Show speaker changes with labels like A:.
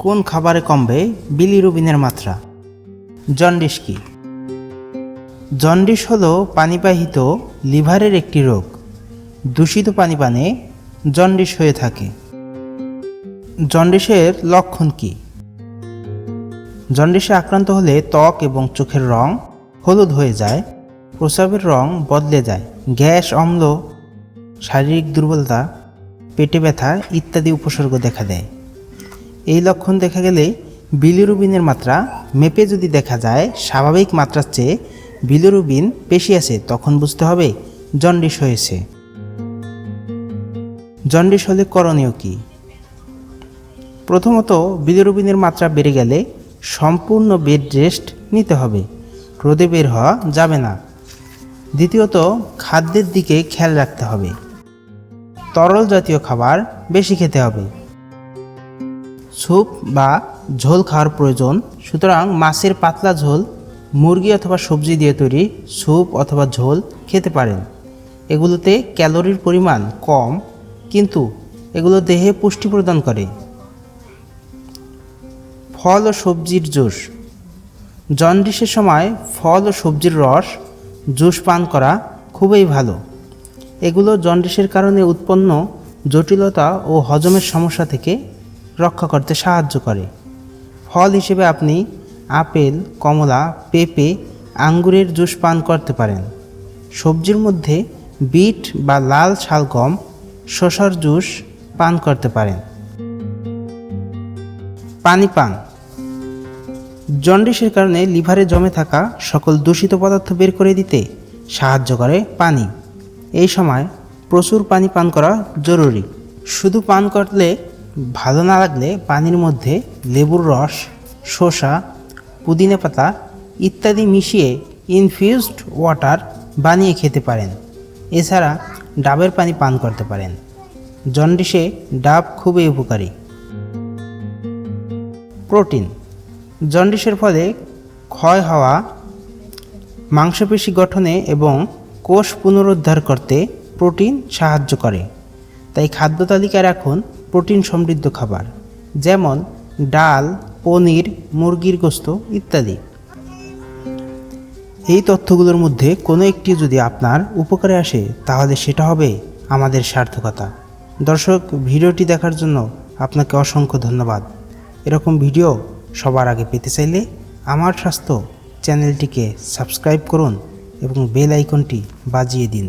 A: কোন খাবারে কমবে বিলিরুবিনের মাত্রা? জন্ডিস কি? জন্ডিস হলো পানিবাহিত লিভারের একটি রোগ। দূষিত পানি পানে জন্ডিস হয়ে থাকে। জন্ডিসের লক্ষণ কি? জন্ডিসে আক্রান্ত হলে ত্বক এবং চোখের রং হলুদ হয়ে যায়, প্রস্রাবের রং বদলে যায়, গ্যাস, অম্ল, শারীরিক দুর্বলতা, পেটে ব্যথা ইত্যাদি উপসর্গ দেখা দেয়। এই লক্ষণ দেখা গেলে বিলিরুবিনের মাত্রা মেপে যদি দেখা যায় স্বাভাবিক মাত্রার চেয়ে বিলিরুবিন বেশি আছে, তখন বুঝতে হবে জন্ডিস হয়েছে। জন্ডিস হলে করণীয় কি? প্রথমত, বিলিরুবিনের মাত্রা বেড়ে গেলে সম্পূর্ণ বেড রেস্ট নিতে হবে, রোদে বের হওয়া যাবে না। দ্বিতীয়ত, খাদ্যের দিকে খেয়াল রাখতে হবে, তরল জাতীয় খাবার বেশি খেতে হবে। স্যুপ বা ঝোল খাওয়ার প্রয়োজন, সুতরাং মাছের পাতলা ঝোল, মুরগি অথবা সবজি দিয়ে তৈরি স্যুপ অথবা ঝোল খেতে পারেন। এগুলোতে ক্যালোরির পরিমাণ কম, কিন্তু এগুলো দেহে পুষ্টি প্রদান করে। ফল ও সবজির জুস। জন্ডিসের সময় ফল ও সবজির রস জুস পান করা খুবই ভালো। এগুলো জন্ডিসের কারণে উৎপন্ন জটিলতা ও হজমের সমস্যা থেকে রক্ষা করতে সাহায্য করে। ফল হিসেবে আপনি আপেল, কমলা, পেঁপে, আঙ্গুরের জুস পান করতে পারেন। সবজির মধ্যে বিট বা লাল শালগম, শসার জুস পান করতে পারেন। পানি পান। জন্ডিসের কারণে লিভারে জমে থাকা সকল দূষিত পদার্থ বের করে দিতে সাহায্য করে পানি। এই সময় প্রচুর পানি পান করা জরুরি। শুধু পান করলে ভালো না লাগলে পানির মধ্যে লেবুর রস, শসা, পুদিনা পাতা ইত্যাদি মিশিয়ে ইনফিউজড ওয়াটার বানিয়ে খেতে পারেন। এছাড়া ডাবের পানি পান করতে পারেন। জন্ডিসে ডাব খুবই উপকারী। প্রোটিন। জন্ডিসের ফলে ক্ষয় হওয়া মাংসপেশি গঠনে এবং কোষ পুনরুদ্ধার করতে প্রোটিন সাহায্য করে। তাই খাদ্য তালিকায় রাখুন প্রোটিন সমৃদ্ধ খাবার, যেমন ডাল, পনির, মুরগির গোশত ইত্যাদি। এই তথ্যগুলোর মধ্যে কোনো একটি যদি আপনার উপকারে আসে তাহলে সেটা হবে আমাদের সার্থকতা। দর্শক, ভিডিওটি দেখার জন্য আপনাকে অসংখ্য ধন্যবাদ। এরকম ভিডিও সবার আগে পেতে চাইলে আমার স্বাস্থ্য চ্যানেলটিকে সাবস্ক্রাইব করুন এবং বেল আইকনটি বাজিয়ে দিন।